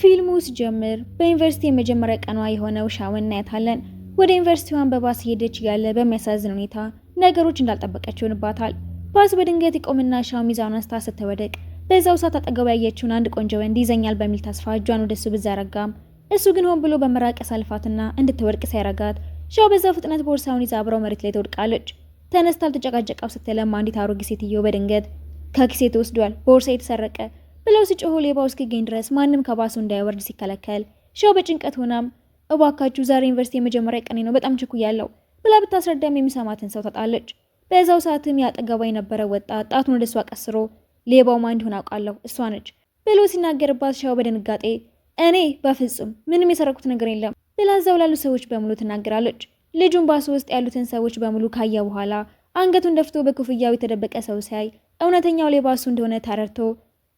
ፊልሙ ሲጀምር በዩኒቨርሲቲ የመጀመሪያ ቀኗ የሆነው ሻውን እናያታለን። ወደ ዩኒቨርሲቲዋን በባስ ሄደች ያለ በሚያሳዝን ሁኔታ ነገሮች እንዳልጠበቀችው ይሆንባታል። ባስ በድንገት ይቆምና ሻው ሚዛኗን አንስታ ስትወደቅ በዛው ሰዓት አጠገቧ ያየችውን አንድ ቆንጆ ወንድ ይዘኛል በሚል ተስፋ እጇን ወደሱ ብዘረጋም እሱ ግን ሆን ብሎ በመራቅ ያሳልፋትና እንድትወድቅ ሳይረጋት ሻው በዛው ፍጥነት ቦርሳውን ይዛ አብረው መሬት ላይ ትወድቃለች። ተነስታ ልትጨቃጨቃው ስትለም አንዲት አሮጊት ሴትዮ በድንገት ከኪሴ ተወስዷል ቦርሳ የተሰረቀ ብለው ሲጮሁ ሌባው እስኪገኝ ድረስ ማንም ከባሱ እንዳይወርድ ሲከለከል ሻው በጭንቀት ሆናም እባካችሁ ዛሬ ዩኒቨርሲቲ የመጀመሪያ ቀኔ ነው በጣም ቸኩያለሁ ብላ ብታስረዳም የሚሰማትን ሰው ታጣለች። በዛው ሰዓትም ያጠገቧ የነበረ ወጣት ጣቱን ወደ እሷ ቀስሮ ሌባው ማን እንደሆነ አውቃለሁ እሷ ነች ብሎ ሲናገርባት ሻው በድንጋጤ እኔ በፍጹም ምንም የሰረኩት ነገር የለም ብላ እዛው ላሉ ሰዎች በሙሉ ትናገራለች። ልጁን ባሱ ውስጥ ያሉትን ሰዎች በሙሉ ካየ በኋላ አንገቱን ደፍቶ በክፍያው የተደበቀ ሰው ሲያይ እውነተኛው ሌባ እሱ እንደሆነ ተረድቶ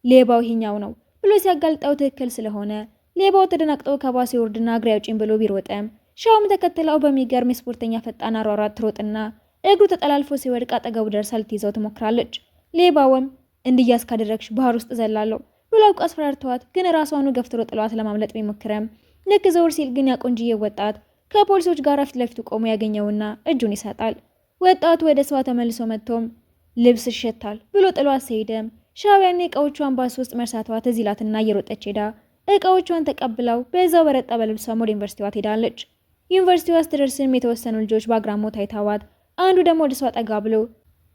ሌባው ይሄኛው ነው ብሎ ሲያጋልጠው ትክክል ስለሆነ ሌባው ተደናቅጦ ከባሱ ይወርድና እግሬ አውጪኝ ብሎ ቢሮጥም ሻውም ተከትለው በሚገርም የስፖርተኛ ፈጣን አሯሯጥ ትሮጥና እግሩ ተጠላልፎ ሲወድቅ አጠገቡ ደርሳ ልትይዘው ትሞክራለች። ሌባውም እንዲያስ ካደረግሽ ባህር ውስጥ ዘላለሁ ብሎ አውቃ አስፈራርተዋት ግን ራሷኑ ገፍትሮ ጥሏት ለማምለጥ ቢሞክርም ልክ ዘውር ሲል ግን ያቆንጅዬ ወጣት ከፖሊሶች ጋር ፊት ለፊቱ ቆሞ ያገኘውና እጁን ይሰጣል። ወጣቱ ወደ ሰዋ ተመልሶ መጥቶም ልብስ ይሸታል ብሎ ጥሏት ሲሄድም ሻው ያኔ እቃዎቿን ባስ ውስጥ መርሳቷ ትዝ ይላትና እየሮጠች ሄዳ እቃዎቿን ተቀብለው በዛው በረጣ በልብሷ ወደ ዩኒቨርሲቲዋ ትሄዳለች። ዩኒቨርሲቲዋ ስትደርስም የተወሰኑ ልጆች በአግራሞት አይተዋት አንዱ ደግሞ ወደ እሷ ጠጋ ብሎ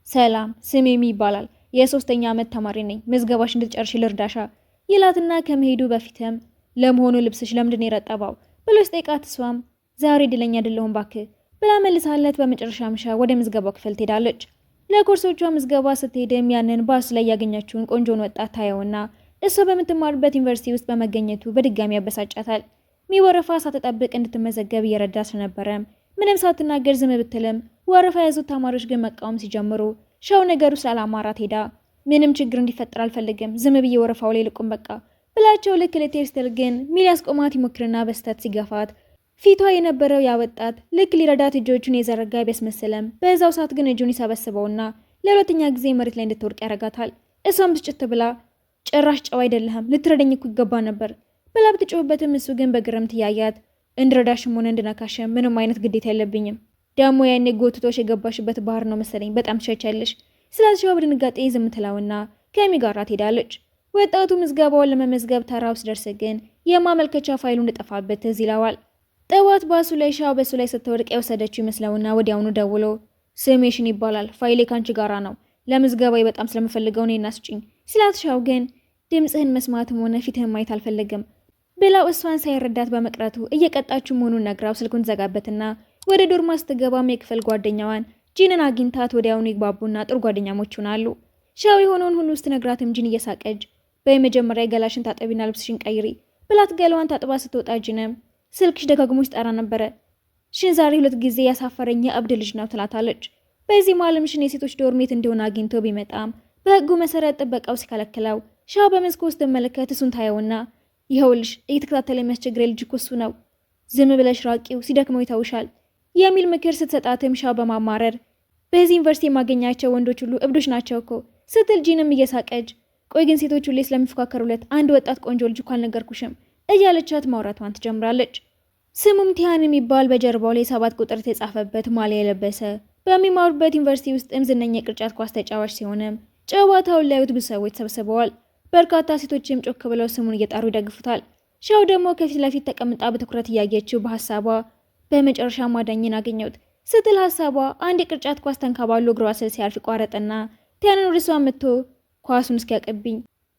ሰላም ስሜ ሚ ይባላል የ3ኛ ዓመት ተማሪ ነኝ ምዝገባሽ እንድትጨርሽ ልርዳሻ ይላትና ከመሄዱ በፊትም ለመሆኑ ልብስሽ ለምንድን የረጠባው ብሎ ሲጠይቃት እሷም ዛሬ እድለኛ አይደለሁም ባክህ ብላ መልሳለት በመጨረሻም ሻ ወደ ምዝገባው ክፍል ትሄዳለች። ለኮርሶቿ ምዝገባ ስትሄድም ያንን ባስ ላይ ያገኘችውን ቆንጆን ወጣት ታየውና እሷ በምትማርበት ዩኒቨርሲቲ ውስጥ በመገኘቱ በድጋሚ ያበሳጫታል። ወረፋ ሳትጠብቅ እንድትመዘገብ እየረዳ ስለነበረም ምንም ሳትናገር ዝም ብትልም ወረፋ የያዙት ተማሪዎች ግን መቃወም ሲጀምሩ ሻው ነገሩ ስላላማራት ሄዳ ምንም ችግር እንዲፈጠር አልፈልግም ዝም ብዬ ወረፋው ላይ ልቁም በቃ ብላቸው ልክ ልትሄድ ስትል ግን ሚሊያስ ቆማት ይሞክርና በስተት ሲገፋት ፊቷ የነበረው ያወጣት ልክ ሊረዳት እጆቹን የዘረጋ ቢያስመስልም በዛው ሰዓት ግን እጁን ይሰበስበውና ለሁለተኛ ጊዜ መሬት ላይ እንድትወድቅ ያረጋታል። እሷም ብስጭት ብላ ጭራሽ ጨዋ አይደለህም ልትረዳኝ እኮ ይገባ ነበር ብላ ብትጮህበትም እሱ ግን በግርምት እያያት እንድረዳሽም ሆነ እንድነካሽም ምንም አይነት ግዴታ የለብኝም ደግሞ ያኔ ጎትቶሽ የገባሽበት ባህር ነው መሰለኝ በጣም ትሸቻለሽ ስለዚህ ሻው በድንጋጤ ዝም ትለውና ከሚ ጋር ትሄዳለች። ወጣቱ ምዝገባውን ለመመዝገብ ተራው ሲደርስ ግን የማመልከቻ ፋይሉ እንደጠፋበት ትዝ ይለዋል። ጠዋት ባሱ ላይ ሻው በሱ ላይ ስትወድቅ የወሰደችው ይመስለውና ወዲያውኑ ደውሎ ስሜሽን ይባላል ፋይሌ ካንቺ ጋራ ነው ለምዝገባዬ በጣም ስለምፈልገው እኔና ስጪኝ ሲላት ሻው ግን ድምጽህን መስማትም ሆነ ፊትህን ማየት አልፈልግም ብላው እሷን ሳይረዳት በመቅረቱ እየቀጣችው መሆኑን ነግራው ስልኩን ዘጋበትና ወደ ዶርማ ስትገባም የክፍል ጓደኛዋን ጂንን አግኝታት ወዲያውኑ ይግባቡና ጥሩ ጓደኛሞች ሆናሉ። ሻው የሆነውን ሁሉ ስትነግራትም ጂን እየሳቀች በመጀመሪያ ገላሽን ታጠቢና ልብስሽን ቀይሪ ብላት ገላዋን ታጥባ ስትወጣ ጂንም ስልክሽ ደጋግሞ ይጠራ ነበረ ሽን ዛሬ 2 ጊዜ ያሳፈረኝ የአብድ ልጅ ነው ትላታለች። በዚህ ማለምሽን የሴቶች ዶርሜት እንደሆነ አግኝቶ ቢመጣም በህጉ መሰረት ጥበቃው ሲከለክለው ሻው በመስኮት ስትመለከት እሱን ታየውና ይኸውልሽ እየተከታተለ የሚያስቸግረኝ ልጅ እኮ እሱ ነው ዝም ብለሽ ራቂው ሲደክመው ይተውሻል የሚል ምክር ስትሰጣትም ሻው በማማረር በዚህ ዩኒቨርሲቲ የማገኛቸው ወንዶች ሁሉ እብዶች ናቸው እኮ ስትል ጂንም እየሳቀች ቆይ ግን ሴቶች ሁሌ ስለሚፎካከሩለት አንድ ወጣት ቆንጆ ልጅ እኮ አልነገርኩሽም እያለቻት ማውራቷን ትጀምራለች። ስሙም ቲያን የሚባል በጀርባው ላይ 7 ቁጥር የተጻፈበት ማሊያ የለበሰ በሚማሩበት ዩኒቨርሲቲ ውስጥም ዝነኛ የቅርጫት ኳስ ተጫዋች ሲሆንም ጨዋታውን ላዩት ብዙ ሰዎች ተሰብስበዋል። በርካታ ሴቶችም ጮክ ብለው ስሙን እየጣሩ ይደግፉታል። ሻው ደግሞ ከፊት ለፊት ተቀምጣ በትኩረት እያየችው በሐሳቧ በመጨረሻ ማዳኝን አገኘሁት ስትል ሐሳቧ አንድ የቅርጫት ኳስ ተንከባሎ እግሯ ስር ሲያልፍ ቋረጠና ቲያንን ወደ እሷ መጥቶ ኳሱን እስኪያቀብኝ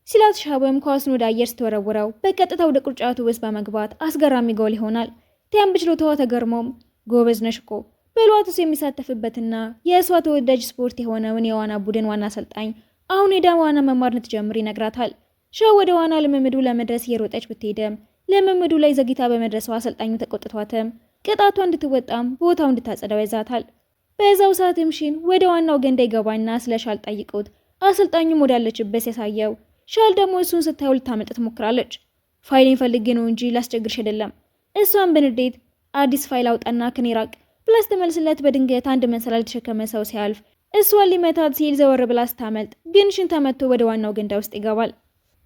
ሲላት ሻውም ኳሱን ወደ አየር ስትወረውረው በቀጥታ ወደ ቅርጫቱ ውስጥ በመግባት አስገራሚ ጎል ይሆናል። ቲያን በችሎታዋ ተገርሞም ጎበዝ ነሽ እኮ በሏት እሱ የሚሳተፍበትና የእሷ ተወዳጅ ስፖርት የሆነውን የዋና ቡድን ዋና አሰልጣኝ አሁን ሄዳ ዋና መማር እንድትጀምር ይነግራታል። ሻው ወደ ዋና ልምምዱ ለመድረስ እየሮጠች ብትሄድም ልምምዱ ላይ ዘግይታ በመድረሷ አሰልጣኙ ተቆጥቷትም ቅጣቷ እንድትወጣም ቦታው እንድታጸዳው ይዛታል። በዛው ሰዓትም ሺን ወደ ዋናው ገንዳ ይገባና ስለ ሻል ጠይቁት አሰልጣኙም ወዳለችበት ያሳየው ሻል ደግሞ እሱን ስታየው ልታመልጥ ትሞክራለች። ፋይሌን ፈልጌ ነው እንጂ ላስቸግርሽ አይደለም እሷን በንዴት አዲስ ፋይል አውጣና ከኔ ራቅ ብላ ስትመልስለት በድንገት አንድ መሰላል ተሸከመ ሰው ሲያልፍ እሷን ሊመታት ሲል ዘወር ብላ ስታመልጥ ግን ሽን ተመቶ ወደ ዋናው ገንዳ ውስጥ ይገባል።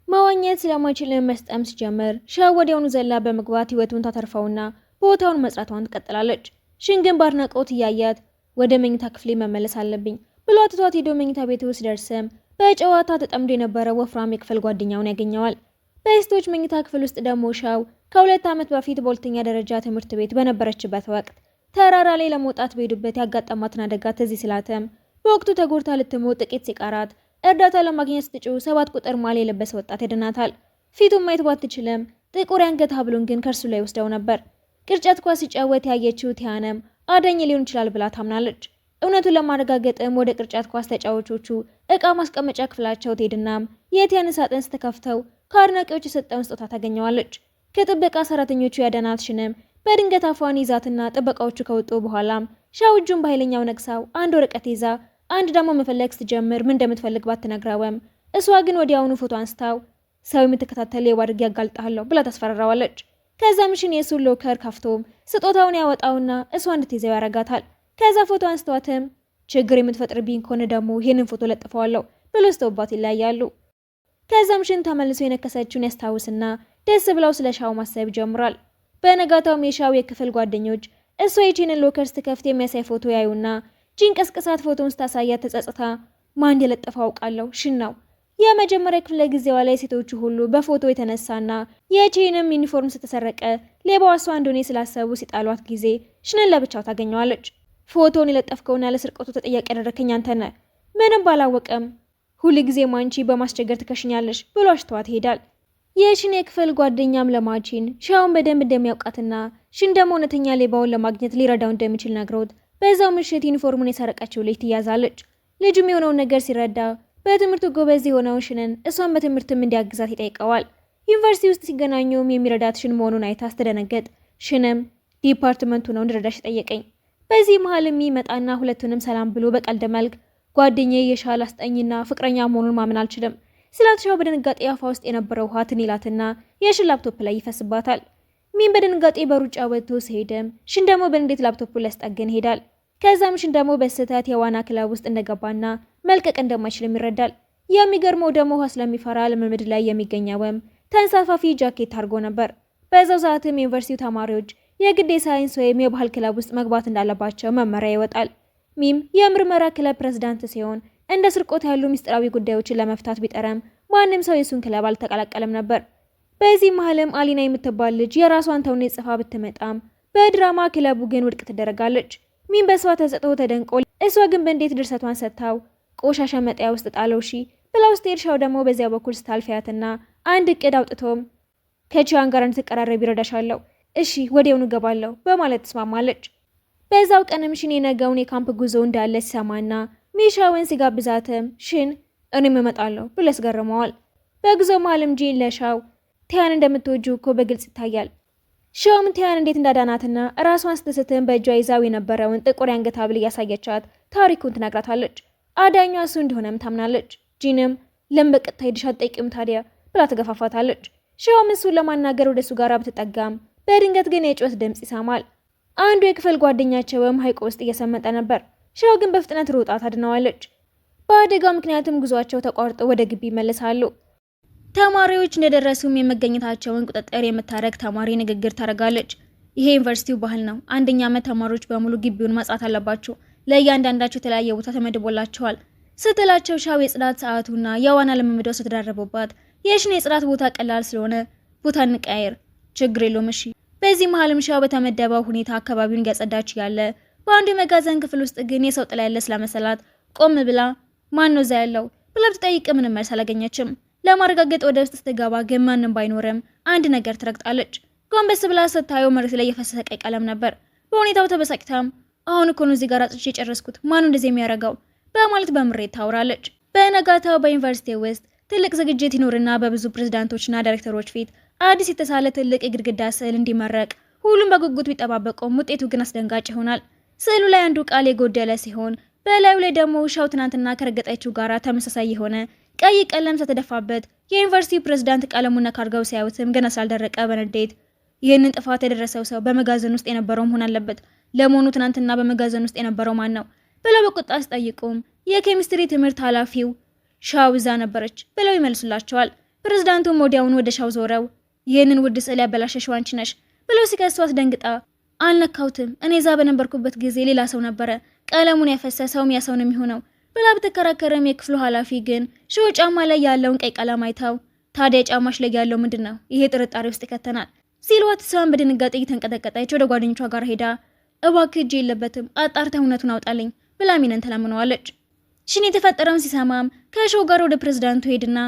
መዋኘት ስለማይችል መስጠም ሲጀምር ሻው ወዲያውኑ ዘላ በመግባት ህይወቱን ታተርፈውና ቦታውን መጽራቷን ትቀጥላለች። ሽን ግን ባድናቆት እያያት ወደ መኝታ ክፍሌ መመለስ አለብኝ ብሎ ትቷት ሄዶ መኝታ ቤት ውስጥ ደርሰም በጨዋታ ተጠምዶ የነበረ ወፍራም የክፍል ጓደኛውን ያገኘዋል። በሴቶች መኝታ ክፍል ውስጥ ደግሞ ሻው ከ2 ዓመት በፊት በሁለተኛ ደረጃ ትምህርት ቤት በነበረችበት ወቅት ተራራ ላይ ለመውጣት በሄዱበት ያጋጠማትን አደጋ ትዝ ሲላትም በወቅቱ ተጎድታ ልትሞት ጥቂት ሲቀራት እርዳታ ለማግኘት ስትጮህ 7 ቁጥር ማሊያ የለበሰ ወጣት ያድናታል። ፊቱን ማየት ባትችልም ጥቁር የአንገት ሐብሉን ግን ከእርሱ ላይ ወስደው ነበር። ቅርጫት ኳስ ሲጫወት ያየችው ቲያነም አዳኝ ሊሆን ይችላል ብላ ታምናለች። እውነቱን ለማረጋገጥም ወደ ቅርጫት ኳስ ተጫዋቾቹ እቃ ማስቀመጫ ክፍላቸው ትሄድናም የቲያን ሳጥን ስትከፍተው ከአድናቂዎች የሰጠውን ስጦታ ታገኘዋለች። ከጥበቃ ሰራተኞቹ ያዳናት ሽንም በድንገት አፏን ይዛትና ጥበቃዎቹ ከወጡ በኋላም ሻው እጁን በኃይለኛው ነክሳው አንድ ወረቀት ይዛ አንድ ደግሞ መፈለግ ስትጀምር ምን እንደምትፈልግ ባትነግረውም እሷ ግን ወዲያውኑ ፎቶ አንስታው ሰው የምትከታተል ሌባ አድርጌ ያጋልጣለሁ ብላ ታስፈራራዋለች። ከዛም ሽን የሱን ሎከር ከፍቶም ስጦታውን ያወጣውና እሷ እንድትይዘው ያረጋታል። ከዛ ፎቶ አንስተዋትም ችግር የምትፈጥርብኝ ከሆነ ደግሞ ይህንን ፎቶ ለጥፈዋለሁ ብሎ ስተውባት ይለያያሉ። ከዛም ሽን ተመልሶ የነከሰችውን ያስታውስና ደስ ብለው ስለ ሻው ማሰብ ይጀምራል። በነጋታውም የሻው የክፍል ጓደኞች እሷ የጂንን ሎከር ስትከፍት የሚያሳይ ፎቶ ያዩና ጂን ቀስቅሳት ፎቶውን ስታሳያት ተጸጽታ ማን የለጠፈው አውቃለሁ ሽን ነው። የመጀመሪያ ክፍለ ጊዜዋ ላይ ሴቶቹ ሁሉ በፎቶ የተነሳና የጂንም ዩኒፎርም ስትሰረቀ ሌባዋ እሷ እንደሆነ ስላሰቡ ሲጣሏት ጊዜ ሽንን ለብቻው ታገኘዋለች። ፎቶውን የለጠፍከውና ለስርቆቱ ተጠያቂ ያደረከኝ አንተ ነህ፣ ምንም ባላወቀም ሁሉ ጊዜ ማንቺ በማስቸገር ትከሽኛለሽ ብሎ አሽተዋት ይሄዳል። የሽን የክፍል ጓደኛም ለማቺን ሻውን በደንብ እንደሚያውቃትና ሽን ደግሞ እውነተኛ ሌባውን ለማግኘት ሊረዳው እንደሚችል ነግሮት በዛው ምሽት ዩኒፎርሙን የሰረቀችው ልጅ ትያዛለች። ልጁም የሆነውን ነገር ሲረዳ በትምህርቱ ጎበዝ የሆነውን ሽንን እሷን በትምህርትም እንዲያግዛት ይጠይቀዋል። ዩኒቨርሲቲ ውስጥ ሲገናኙም የሚረዳት ሽን መሆኑን አይታ ስትደነገጥ ሽንም ዲፓርትመንቱ ነው እንድረዳሽ ጠየቀኝ። በዚህ መሀል የሚመጣና ሁለቱንም ሰላም ብሎ በቀልድ መልክ ጓደኛዬ የሻል አስጠኝና ፍቅረኛ መሆኑን ማመን አልችልም ስላትሻው በድንጋጤ አፏ ውስጥ የነበረው ውሃ ትንላትና የሽን ላፕቶፕ ላይ ይፈስባታል። ሚን በድንጋጤ በሩጫ ወጥቶ ሲሄድም ሽን ደግሞ በእንዴት ላፕቶፑ ሊያስጠግን ይሄዳል። ከዛም ሽን ደግሞ በስህተት የዋና ክለብ ውስጥ እንደገባና መልቀቅ እንደማይችልም ይረዳል። የሚገርመው ደግሞ ውሃ ስለሚፈራ ልምምድ ላይ የሚገኘውም ተንሳፋፊ ጃኬት አድርጎ ነበር። በዛው ሰዓትም የዩኒቨርሲቲው ተማሪዎች የግድ የሳይንስ ወይም የባህል ክለብ ውስጥ መግባት እንዳለባቸው መመሪያ ይወጣል። ሚም የምርመራ ክለብ ፕሬዝዳንት ሲሆን እንደ ስርቆት ያሉ ሚስጥራዊ ጉዳዮችን ለመፍታት ቢጠረም ማንም ሰው የሱን ክለብ አልተቀላቀለም ነበር። በዚህ መሀልም አሊና የምትባል ልጅ የራሷን ተውኔት ጽፋ ብትመጣም በድራማ ክለቡ ግን ውድቅ ትደረጋለች። ሚም በሷ ተሰጥቶ ተደንቆ እሷ ግን በእንዴት ድርሰቷን ሰጥታው ቆሻሻ መጣያ ውስጥ ጣለው ሺ ብላ ውስጥ ሄድሻው ደግሞ በዚያ በኩል ስታልፊያትና አንድ እቅድ አውጥቶም ከቺያን ጋር እንድትቀራረብ ይረዳሻለሁ፣ እሺ ወዲያውኑ ገባለሁ በማለት ተስማማለች። በዛው ቀንም ሽን የነገውን የካምፕ ጉዞ እንዳለ ሲሰማና ሚሻውን ሲጋብዛትም ሽን እኔም እመጣለሁ ብሎ ያስገርመዋል። በጉዞ መሀልም ጂን ለሻው ቲያን እንደምትወጁ እኮ በግልጽ ይታያል። ሻውም ቲያን እንዴት እንዳዳናትና ራሷን ስትስትም በእጇ ይዛው የነበረውን ጥቁር የአንገት ሐብል እያሳየቻት ታሪኩን ትነግራታለች። አዳኟ እሱ እንደሆነም ታምናለች። ጂንም ለምን በቀጥታ ሄድሽ አትጠይቂም ታዲያ ብላ ትገፋፋታለች። ሻውም እሱን ለማናገር ወደ እሱ ጋር ብትጠጋም በድንገት ግን የጩኸት ድምጽ ይሰማል። አንዱ የክፍል ጓደኛቸውም ሐይቅ ውስጥ እየሰመጠ ነበር። ሻው ግን በፍጥነት ሮጣ ታድነዋለች። በአደጋው ምክንያትም ጉዟቸው ተቋርጦ ወደ ግቢ ይመለሳሉ። ተማሪዎች እንደደረሱም የመገኘታቸውን ቁጥጥር የምታደርግ ተማሪ ንግግር ታደርጋለች። ይሄ ዩኒቨርሲቲው ባህል ነው። አንደኛ ዓመት ተማሪዎች በሙሉ ግቢውን ማጽዳት አለባቸው። ለእያንዳንዳቸው የተለያየ ቦታ ተመድቦላቸዋል ስትላቸው ሻው የጽዳት ሰዓቱና የዋና ልምምዷ ስትደረቡባት የሽን የጽዳት ቦታ ቀላል ስለሆነ ቦታ እንቀያየር፣ ችግር የለውም እሺ። በዚህ መሀልም ሻው በተመደበው ሁኔታ አካባቢውን እያጸዳች ያለ በአንዱ የመጋዘን ክፍል ውስጥ ግን የሰው ጥላ ያለ ስለመሰላት ቆም ብላ ማን ነው እዛ ያለው ብላ ብትጠይቅ ምንም መልስ አላገኘችም። ለማረጋገጥ ወደ ውስጥ ስትገባ ግን ማንም ባይኖርም አንድ ነገር ትረግጣለች። ጎንበስ ብላ ስታየው መሬት ላይ የፈሰሰ ቀይ ቀለም ነበር። በሁኔታው ተበሳጭታም አሁን እኮ ነው እዚህ ጋር አጽድቼ የጨረስኩት ማን እንደዚህ የሚያረጋው በማለት በምሬት ታወራለች። በነጋታው በዩኒቨርሲቲ ውስጥ ትልቅ ዝግጅት ይኖርና በብዙ ፕሬዝዳንቶችና ዳይሬክተሮች ፊት አዲስ የተሳለ ትልቅ የግድግዳ ስዕል እንዲመረቅ ሁሉም በጉጉት ቢጠባበቁም ውጤቱ ግን አስደንጋጭ ይሆናል። ስዕሉ ላይ አንዱ ቃል የጎደለ ሲሆን በላዩ ላይ ደግሞ ሻው ትናንትና ከረገጠችው ጋራ ተመሳሳይ የሆነ ቀይ ቀለም ስለተደፋበት የዩኒቨርሲቲ ፕሬዝዳንት ቀለሙና ካርጋው ሲያዩትም ገና ስላልደረቀ በንዴት ይህንን ጥፋት የደረሰው ሰው በመጋዘን ውስጥ የነበረው መሆን አለበት፣ ለመሆኑ ትናንትና በመጋዘን ውስጥ የነበረው ማን ነው ብለው በቁጣ ሲጠይቁም የኬሚስትሪ ትምህርት ኃላፊው ሻው እዛ ነበረች ብለው ይመልሱላቸዋል። ፕሬዝዳንቱም ወዲያውኑ ወደ ሻው ዞረው ይህንን ውድ ስዕል ያበላሸሽው አንቺ ነሽ ብለው ሲከሷት ደንግጣ አልነካውትም፣ እኔ እዛ በነበርኩበት ጊዜ ሌላ ሰው ነበረ፣ ቀለሙን ያፈሰሰውም ያ ሰው ነው የሚሆነው ብላ ብትከራከርም የክፍሉ ኃላፊ ግን ሻው ጫማ ላይ ያለውን ቀይ ቀለም አይተው ታዲያ ጫማሽ ላይ ያለው ምንድነው? ይሄ ጥርጣሬ ውስጥ ይከተናል ሲሏት እሷን በድንጋጤ እየተንቀጠቀጠች ወደ ጓደኞቿ ጋር ሄዳ እባክህ እጅ የለበትም አጣርተህ እውነቱን አውጣልኝ ብላ ሚነን ተለምነዋለች። ሽን የተፈጠረውን ሲሰማም ከሾው ጋር ወደ ፕሬዝዳንቱ ሄድና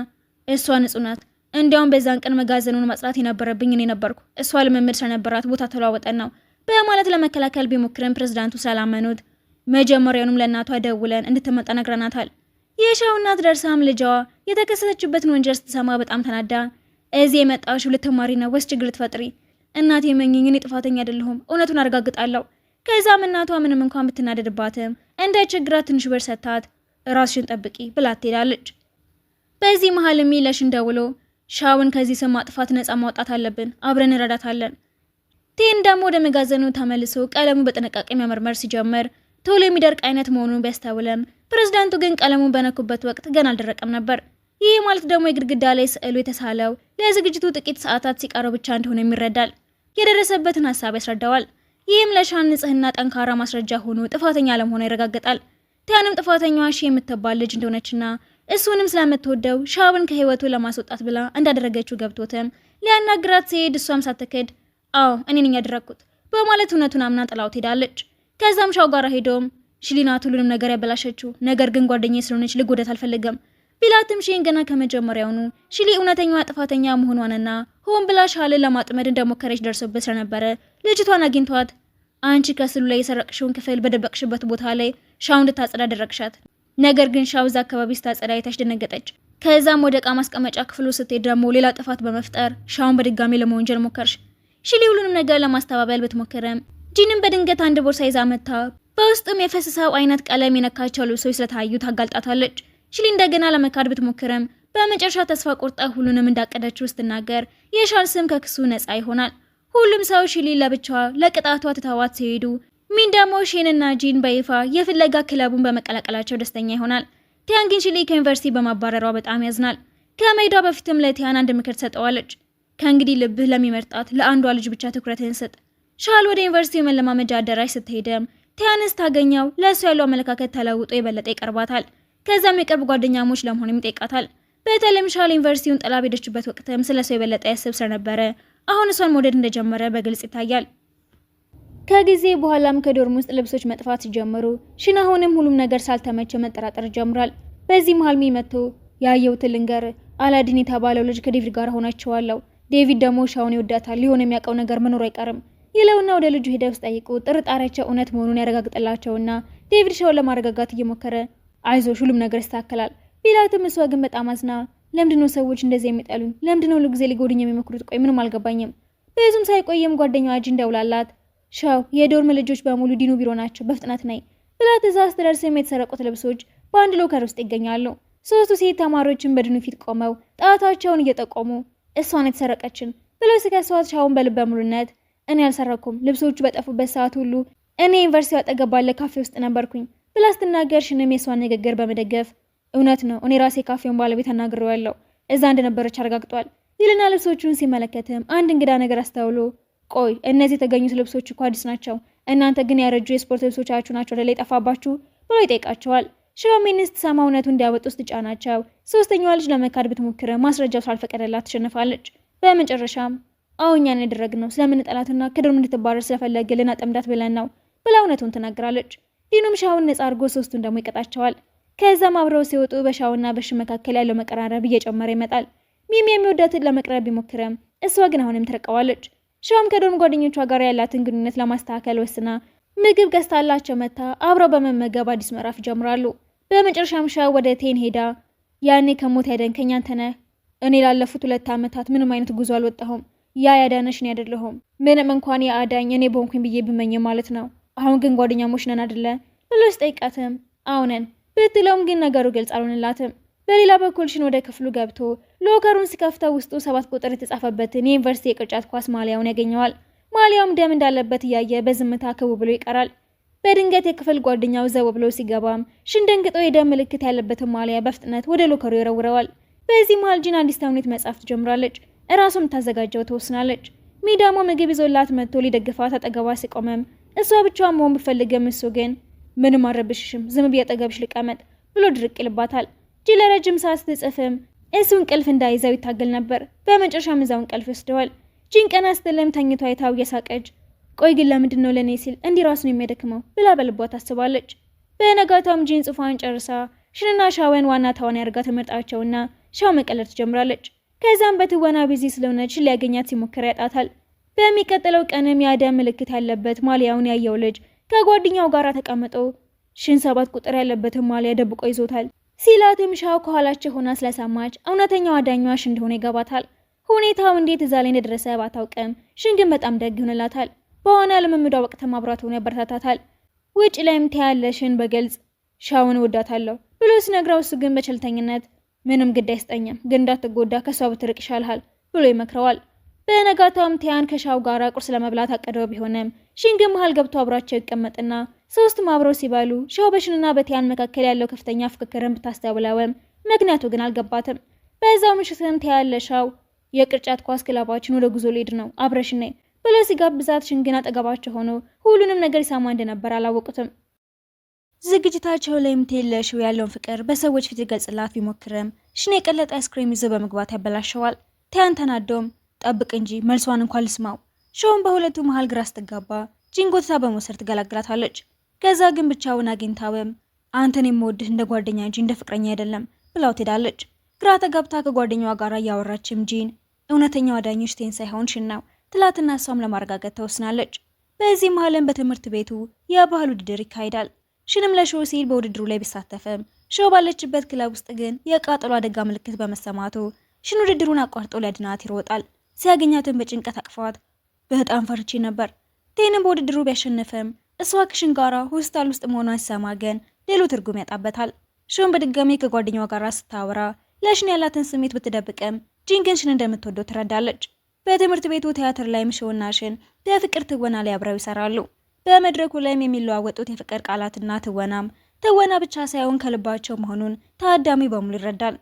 እሷ ንጹህ ናት፣ እንዲያውም በዛን ቀን መጋዘኑን ማጽዳት የነበረብኝ እኔ ነበርኩ፣ እሷ ልምምድ ስለነበራት ቦታ ተለዋወጠን ነው በማለት ለመከላከል ቢሞክርም ፕሬዝዳንቱ ስላላመኑት መጀመሪያውንም ለእናቷ ደውለን እንድትመጣ ነግረናታል። የሻው እናት ደርሳም ልጇ የተከሰተችበትን ወንጀል ስትሰማ በጣም ተናዳ እዚህ የመጣሽው ልትማሪ ነው ወይስ ችግር ልትፈጥሪ? እናቴ መኝኝ፣ እኔ ጥፋተኛ አይደለሁም፣ እውነቱን አረጋግጣለሁ። ከዛም እናቷ ምንም እንኳን ብትናደድባትም እንዳይቸግራት ትንሽ ብር ሰጥታት ራስሽን ጠብቂ ብላ ትሄዳለች። በዚህ መሀል ሚለሽን ደውሎ ሻውን ከዚህ ስም ማጥፋት ነፃ ማውጣት አለብን፣ አብረን እንረዳታለን። ቴን ደግሞ ወደ መጋዘኑ ተመልሶ ቀለሙን በጥንቃቄ መመርመር ሲጀምር ቶሎ የሚደርቅ አይነት መሆኑን ቢያስተውልም ፕሬዝዳንቱ ግን ቀለሙን በነኩበት ወቅት ገና አልደረቀም ነበር። ይህ ማለት ደግሞ የግድግዳ ላይ ስዕሉ የተሳለው ለዝግጅቱ ጥቂት ሰዓታት ሲቀረው ብቻ እንደሆነ ይረዳል። የደረሰበትን ሀሳብ ያስረዳዋል። ይህም ለሻን ንጽህና ጠንካራ ማስረጃ ሆኖ ጥፋተኛ ለመሆኑ ያረጋግጣል። ቲያንም ጥፋተኛዋ ሺ የምትባል ልጅ እንደሆነችና እሱንም ስለምትወደው ሻውን ከህይወቱ ለማስወጣት ብላ እንዳደረገችው ገብቶትም ሊያናግራት ሲሄድ እሷም ሳትክድ አዎ እኔ ነኝ ያደረኩት በማለት እውነቱን አምና ጥላው ትሄዳለች። ከዛም ሻው ጋር ሄዶም ሽሊናት ሁሉንም ነገር ያበላሸችው፣ ነገር ግን ጓደኛዬ ስለሆነች ልጎዳት አልፈልግም ቢላትም ሺን ገና ከመጀመሪያውኑ ሽሊ እውነተኛዋ ጥፋተኛ መሆኗንና ሆን ብላ ሻልን ለማጥመድ እንደሞከረች ደርሶበት ስለነበረ ልጅቷን አግኝቷት አንቺ ከስሉ ላይ የሰረቅሽውን ክፍል በደበቅሽበት ቦታ ላይ ሻው እንድታጸዳ አደረግሻት። ነገር ግን ሻው እዛ አካባቢ ስታጸዳ አይታሽ ደነገጠች። ከዛም ወደ ዕቃ ማስቀመጫ ክፍሉ ስትሄድ ደግሞ ሌላ ጥፋት በመፍጠር ሻውን በድጋሚ ለመወንጀል ሞከርሽ። ሽሊ ሁሉንም ነገር ለማስተባበል ብትሞክርም ጂንም በድንገት አንድ ቦርሳ ይዛ መታ በውስጡም የፈሰሰው አይነት ቀለም የነካቸው ልብሶች ስለታዩ ታጋልጣታለች። ሽሊ እንደገና ለመካድ ብትሞክርም በመጨረሻ ተስፋ ቆርጣ ሁሉንም እንዳቀደችው ስትናገር የሻል ስም ከክሱ ነፃ ይሆናል። ሁሉም ሰው ሽሊ ለብቻዋ ለቅጣቷ ትተዋት ሲሄዱ ሚን ደግሞ ሼንና ጂን በይፋ የፍለጋ ክለቡን በመቀላቀላቸው ደስተኛ ይሆናል። ቲያን ግን ሽሊ ከዩኒቨርሲቲ በማባረሯ በጣም ያዝናል። ከመሄዷ በፊትም ለቲያን አንድ ምክር ትሰጠዋለች። ከእንግዲህ ልብህ ለሚመርጣት ለአንዷ ልጅ ብቻ ትኩረትህን ስጥ። ሻል ወደ ዩኒቨርሲቲ መለማመጃ አዳራሽ ስትሄድም ቲያንስ ታገኘው ለእሱ ያለው አመለካከት ተለውጦ የበለጠ ይቀርባታል። ከዛም የቅርብ ጓደኛሞች ለመሆንም ይጠይቃታል። በተለይም ሻል ዩኒቨርሲቲውን ጥላ በሄደችበት ወቅትም ስለሱ የበለጠ ያስብ ስለነበረ አሁን እሷን መውደድ እንደጀመረ በግልጽ ይታያል። ከጊዜ በኋላም ከዶርም ውስጥ ልብሶች መጥፋት ሲጀምሩ ሽን አሁንም ሁሉም ነገር ሳልተመቸው መጠራጠር ጀምሯል። በዚህ መሃል መጥቶ ያየሁትን ልንገር፣ አላዲን የተባለው ልጅ ከዴቪድ ጋር ሆናቸዋለሁ። ዴቪድ ደግሞ ሻውን ይወዳታል፣ ሊሆን የሚያውቀው ነገር መኖር አይቀርም ይለውና ወደ ልጁ ሄደው ሲጠይቁ ጥርጣሬያቸው እውነት መሆኑን ያረጋግጥላቸውና ዴቪድ ሻውን ለማረጋጋት እየሞከረ አይዞሽ ሁሉም ነገር ይስተካከላል ቢላትም እሷ ግን በጣም አዝና ለምንድነው ሰዎች እንደዚህ የሚጠሉኝ? ለምንድነው ሁሉ ጊዜ ሊጎዱኝ የሚሞክሩት? ቆይ ምንም አልገባኝም። ብዙም ሳይቆየም ጓደኛዋ ጂን ደውላላት ሻው የዶርም ልጆች በሙሉ ዲኑ ቢሮ ናቸው፣ በፍጥነት ነይ ብላት እዛ ስትደርስም የተሰረቁት ልብሶች በአንድ ሎከር ውስጥ ይገኛሉ። ሶስቱ ሴት ተማሪዎችን በድኑ ፊት ቆመው ጣታቸውን እየጠቆሙ እሷን የተሰረቀችን ብለው ሲከሷት ሻውን በልበ ሙሉነት እኔ አልሰረኩም፣ ልብሶቹ በጠፉበት ሰዓት ሁሉ እኔ ዩኒቨርሲቲ አጠገብ ባለ ካፌ ውስጥ ነበርኩኝ ብላ ስትናገር ሽንም የሷን ንግግር በመደገፍ እውነት ነው፣ እኔ ራሴ ካፌውን ባለቤት አናግሬዋለሁ፣ እዛ እንደነበረች አረጋግጧል ይልና ልብሶቹን ሲመለከትም አንድ እንግዳ ነገር አስተውሎ ቆይ እነዚህ የተገኙት ልብሶች እኮ አዲስ ናቸው፣ እናንተ ግን ያረጁ የስፖርት ልብሶቻችሁ ናቸው አይደል የጠፋባችሁ ብሎ ይጠይቃቸዋል። ሽሮሚኒስት ሰማ እውነቱ እንዲያወጡ ስትጫናቸው ሶስተኛዋ ልጅ ለመካድ ብትሞክር ማስረጃው ስላልፈቀደላት ትሸንፋለች። በመጨረሻም አሁኛን ያደረግነው ስለምንጠላትና ከዶርም እንድትባረር ስለፈለገ ልናጠምዳት ብለን ነው ብላ እውነቱን ትናገራለች። ዲኑም ሻውን ነጻ አድርጎ ሶስቱን ደግሞ ይቀጣቸዋል። ከዛም አብረው ሲወጡ በሻውና በሽ መካከል ያለው መቀራረብ እየጨመረ ይመጣል። ሚሚ የሚወዳትን ለመቅረብ ቢሞክርም እሷ ግን አሁንም ትረቀዋለች። ሻውም ከዶርም ጓደኞቿ ጋር ያላትን ግንኙነት ለማስተካከል ወስና ምግብ ገዝታላቸው መታ አብረው በመመገብ አዲስ ምዕራፍ ይጀምራሉ። በመጨረሻም ሻው ወደ ቴን ሄዳ ያኔ ከሞት ያደንከኝ አንተ ነህ፣ እኔ ላለፉት 2 ዓመታት ምንም አይነት ጉዞ አልወጣሁም፣ ያ ያዳነሽ እኔ አይደለሁም፣ ምንም እንኳን ያ አዳኝ እኔ በሆንኩኝ ብዬ ብመኝ ማለት ነው፣ አሁን ግን ጓደኛሞች ነን አይደለ ብሎ ሲጠይቃትም አውነን ብትለውም ግን ነገሩ ግልጽ አልሆነላትም። በሌላ በኩል ሽን ወደ ክፍሉ ገብቶ ሎከሩን ሲከፍተው ውስጡ 7 ቁጥር የተጻፈበትን የዩኒቨርሲቲ የቅርጫት ኳስ ማሊያውን ያገኘዋል። ማሊያውም ደም እንዳለበት እያየ በዝምታ ክው ብሎ ይቀራል። በድንገት የክፍል ጓደኛው ዘው ብሎ ሲገባም ሽን ደንግጦ የደም ምልክት ያለበትን ማሊያ በፍጥነት ወደ ሎከሩ ይወረውረዋል። በዚህ መሃል ጂን አዲስ ተውኔት መጻፍ ትጀምራለች። እራሷም ታዘጋጀው ትወስናለች። ሚዳሞ ምግብ ይዞላት መጥቶ ሊደግፋት አጠገቧ ሲቆመም እሷ ብቻዋን መሆን ብፈልግም እሱ ግን ምንም አረብሽሽም ዝም ብዬ አጠገብሽ ልቀመጥ ብሎ ድርቅ ይልባታል። ጂ ለረጅም ሰዓት ስትጽፍም እሱ እንቅልፍ እንዳይዘው ይታገል ነበር። በመጨረሻም እዛው እንቅልፍ ይወስደዋል። ጂን ቀና ስትልም ተኝቶ አይታው እየሳቀች ቆይ ግን ለምንድን ነው ለኔ ሲል እንዲህ ራሱን የሚያደክመው ብላ በልቧ ታስባለች። በነጋታውም ጂን ጽፏን ጨርሳ ሽንና ሻውን ዋና ተዋናይ አድርጋ ትመርጣቸውና ሻው መቀለድ ትጀምራለች። ከዛም በትወና ቢዚ ስለሆነች ሊያገኛት ሲሞክር ያጣታል። በሚቀጥለው ቀንም የአደም ምልክት ያለበት ማሊያውን ያየው ልጅ ከጓደኛው ጋር ተቀምጦ ሽን 7 ቁጥር ያለበትን ማሊያ ደብቆ ይዞታል ሲላትም ሻው ከኋላቸው ሆና ስለሰማች እውነተኛው አዳኟ ሽን እንደሆነ ይገባታል። ሁኔታው እንዴት እዛ ላይ እንደደረሰ ባታውቅም ሽን ግን በጣም ደግ ይሆንላታል። በሆነ ልምምዷ ወቅት ማብራት ሆኖ ያበረታታታል። ውጭ ላይም ታያለሽን በግልጽ ሻውን ወዳታለሁ ብሎ ሲነግረው እሱ ግን በቸልተኝነት ምንም ግድ አይስጠኝም ግን እንዳትጎዳ ከሷ ብትርቅ ይሻልሃል ብሎ ይመክረዋል። በነጋታውም ቲያን ከሻው ጋር ቁርስ ለመብላት አቀደው ቢሆንም ሽን ግን መሃል ገብቶ አብራቸው ይቀመጥና ሶስቱም አብረው ሲባሉ ሻው በሽንና በቲያን መካከል ያለው ከፍተኛ ፍክክርን ብታስተውለውም ምክንያቱ ግን አልገባትም። በዛው ምሽትም ቲያን ለሻው የቅርጫት ኳስ ክለባችን ወደ ጉዞ ሊሄድ ነው አብረሽ ነይ ብሎ ሲጋብዛት ሽን ግን አጠገባቸው ሆኖ ሁሉንም ነገር ይሰማ እንደነበር አላወቁትም። ዝግጅታቸው ላይም ቴለሽው ያለውን ፍቅር በሰዎች ፊት ይገልጽላት ቢሞክርም ሽን የቀለጠ አይስክሬም ይዞ በመግባት ያበላሸዋል። ቲያን ተናዶም ጠብቅ እንጂ መልሷን እንኳን ልስማው። ሻውን በሁለቱ መሃል ግራ ስትጋባ ጂን ጎትታ በመውሰድ ትገላግላታለች። ከዛ ግን ብቻውን አግኝታውም አንተን የምወድህ እንደ ጓደኛ እንጂ እንደ ፍቅረኛ አይደለም ብላው ትሄዳለች። ግራ ተጋብታ ከጓደኛዋ ጋር እያወራችም ጂን እውነተኛው አዳኝሽ ቴን ሳይሆን ሽን ነው ትላትና እሷም ለማረጋገጥ ተወስናለች። በዚህ መሃልም በትምህርት ቤቱ የባህል ውድድር ይካሄዳል። ሽንም ለሾው ሲል በውድድሩ ላይ ቢሳተፍም ሾው ባለችበት ክለብ ውስጥ ግን የቃጠሎ አደጋ ምልክት በመሰማቱ ሽን ውድድሩን አቋርጦ ሊያድናት ይሮጣል። ሲያገኛትን በጭንቀት አቅፏት በጣም ፈርቼ ነበር። ቴንም በውድድሩ ቢያሸንፍም እሷ ከሽን ጋራ ሆስፒታል ውስጥ መሆኗን ሲሰማ ግን ሌሎ ትርጉም ያጣበታል። ሾውን በድጋሚ ከጓደኛዋ ጋር ስታወራ ለሽን ያላትን ስሜት ብትደብቅም ጂን ግን ሽን እንደምትወደው ትረዳለች። በትምህርት ቤቱ ቲያትር ላይም ሾውና ሽን በፍቅር ትወና ላይ አብረው ይሰራሉ። በመድረኩ ላይም የሚለዋወጡት የፍቅር ቃላትና ትወና ብቻ ሳይሆን ከልባቸው መሆኑን ታዳሚ በሙሉ ይረዳል።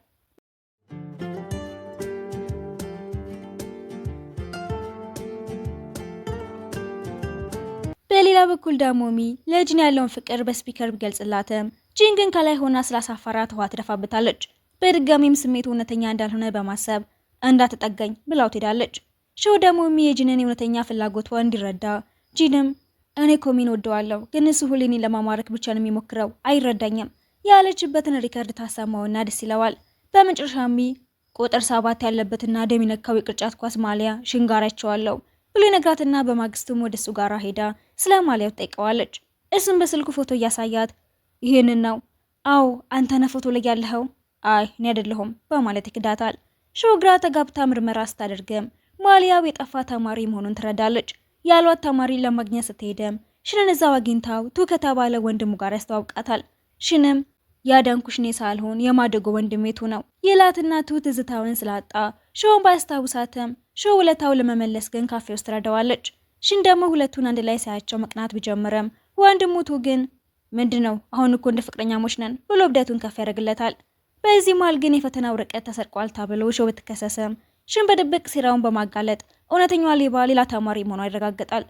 በሌላ በኩል ዳሞሚ ለጂን ያለውን ፍቅር በስፒከር ቢገልጽላትም ጂን ግን ከላይ ሆና ስላሳፈራት ውሃ ትደፋበታለች። በድጋሚም ስሜቱ እውነተኛ እንዳልሆነ በማሰብ እንዳትጠጋኝ ብላው ትሄዳለች። ሾው ዳሞሚ የጂንን እውነተኛ ፍላጎቷ እንዲረዳ ጂንም እኔ ኮሚን ወደዋለሁ ግን እሱ ሁሌን ለማማረክ ብቻ ነው የሚሞክረው አይረዳኝም ያለችበትን ሪከርድ ታሰማውና ደስ ይለዋል። በመጨረሻም ቁጥር 7 ያለበትና ደም የነካው የቅርጫት ኳስ ማሊያ ሽን ጋር አይቼዋለሁ ብሎ ይነግራትና በማግስቱም ወደ እሱ ጋር ሄዳ ስለ ማሊያው ትጠይቀዋለች። እሱም በስልኩ ፎቶ እያሳያት ይሄንን ነው አዎ አንተ ነህ ፎቶ ላይ ያለኸው አይ እኔ አይደለሁም በማለት ይክዳታል። ሾው ግራ ተጋብታ ምርመራ ስታደርግም ማሊያው የጠፋ ተማሪ መሆኑን ትረዳለች። ያሏት ተማሪ ለማግኘት ስትሄድም ሽንን እዛው አግኝታው ቱ ከተባለ ወንድሙ ጋር ያስተዋውቃታል። ሽንም ያዳንኩሽ እኔ ሳልሆን የማደጎ ወንድሜቱ ነው ይላትና ቱ ትዝታውን ስላጣ ሾውን ባያስታውሳትም ሾው ውለታው ለመመለስ ግን ካፌ ውስጥ ትረዳዋለች። ሽን ደግሞ ሁለቱን አንድ ላይ ሳያቸው መቅናት ቢጀምርም ወንድሙ ቱ ግን ምንድነው አሁን እኮ እንደ ፍቅረኛሞች ነን ብሎ እብደቱን ከፍ ያደርግለታል። በዚህ መሃል ግን የፈተና ወረቀት ተሰርቋል ተብሎ ሾው ብትከሰስም ሽን በድብቅ ሴራውን በማጋለጥ እውነተኛዋ ሌባ ሌላ ተማሪ መሆኗ ይረጋገጣል።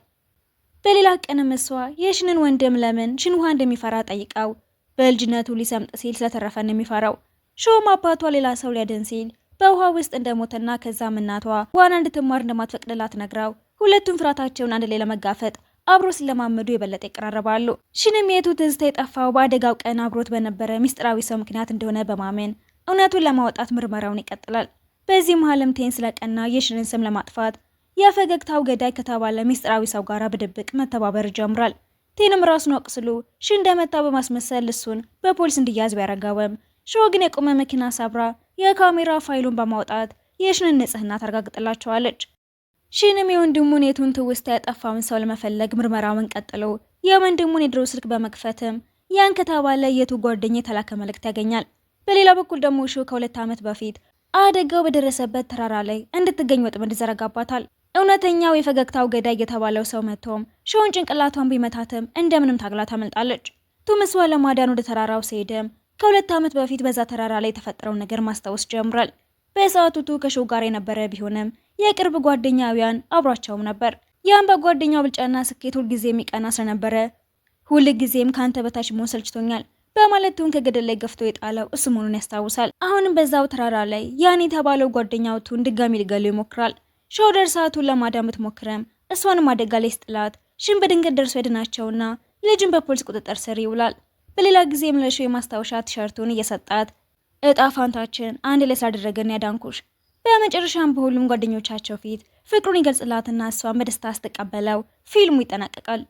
በሌላ ቀንም እሷ የሽንን ወንድም ለምን ሽን ውሃ እንደሚፈራ ጠይቃው በልጅነቱ ሊሰምጥ ሲል ስለተረፈን የሚፈራው ሾውም አባቷ ሌላ ሰው ሊያድን ሲል በውሃ ውስጥ እንደሞተና ከዛም እናቷ ዋና እንድትማር እንደማትፈቅድላት ነግራው ሁለቱም ፍራታቸውን አንድ ላይ ለመጋፈጥ አብሮ ሲለማመዱ የበለጠ ይቀራረባሉ። ሽንም የቱ ትዝታ የጠፋው በአደጋው ቀን አብሮት በነበረ ሚስጥራዊ ሰው ምክንያት እንደሆነ በማመን እውነቱን ለማውጣት ምርመራውን ይቀጥላል። በዚህ መሃልም ቴን ስለቀና የሽንን ስም ለማጥፋት የፈገግታው ገዳይ ከተባለ ሚስጥራዊ ሰው ጋር በድብቅ መተባበር ይጀምራል። ቴንም ራሱን አቅስሎ ሽን እንደመታ በማስመሰል እሱን በፖሊስ እንዲያዝ ቢያረጋውም ሾው ግን የቆመ መኪና ሰብራ የካሜራ ፋይሉን በማውጣት የሽንን ንጽህና ታረጋግጥላቸዋለች። ሽንም የወንድሙን የቱን ትውስታ ያጠፋውን ሰው ለመፈለግ ምርመራውን ቀጥሎ የወንድሙን የድሮ ስልክ በመክፈትም ያን ከተባለ የቱ ጓደኛ የተላከ መልእክት ያገኛል። በሌላ በኩል ደግሞ ሾው ከ2 ዓመት በፊት አደጋው በደረሰበት ተራራ ላይ እንድትገኝ ወጥመድ ይዘረጋባታል። እውነተኛው የፈገግታው ገዳይ የተባለው ሰው መጥቶም ሾውን ጭንቅላቷን ቢመታትም እንደምንም ታግላ ታመልጣለች። ቱምስዋ ለማዳን ወደ ተራራው ሲሄድም ከ2 ዓመት በፊት በዛ ተራራ ላይ የተፈጠረውን ነገር ማስታወስ ጀምሯል። በሰዓቱ ቱ ከሾው ጋር የነበረ ቢሆንም የቅርብ ጓደኛውያን አብሯቸውም ነበር። ያም በጓደኛው ብልጫና ስኬት ሁልጊዜ የሚቀና ስለነበረ ሁልጊዜም ካንተ በታች መሆን ሰልችቶኛል በማለት ቱን ከገደል ላይ ገፍቶ የጣለው እሱ መሆኑን ያስታውሳል። አሁንም በዛው ተራራ ላይ ያን የተባለው ጓደኛው ቱን ድጋሚ ሊገለው ይሞክራል። ሾው ደርሳ ቱን ለማዳን ብትሞክርም እሷንም አደጋ ላይ ስጥላት ሽን በድንገት ደርሶ ያድናቸውና ልጅን በፖሊስ ቁጥጥር ስር ይውላል። በሌላ ጊዜም ለሾው የማስታወሻ ቲሸርቱን እየሰጣት እጣ ፋንታችን አንድ ላይ ስላደረገን ያዳንኩሽ። በመጨረሻም በሁሉም ጓደኞቻቸው ፊት ፍቅሩን ይገልጽላትና እሷን በደስታ ስትቀበለው ፊልሙ ይጠናቀቃል።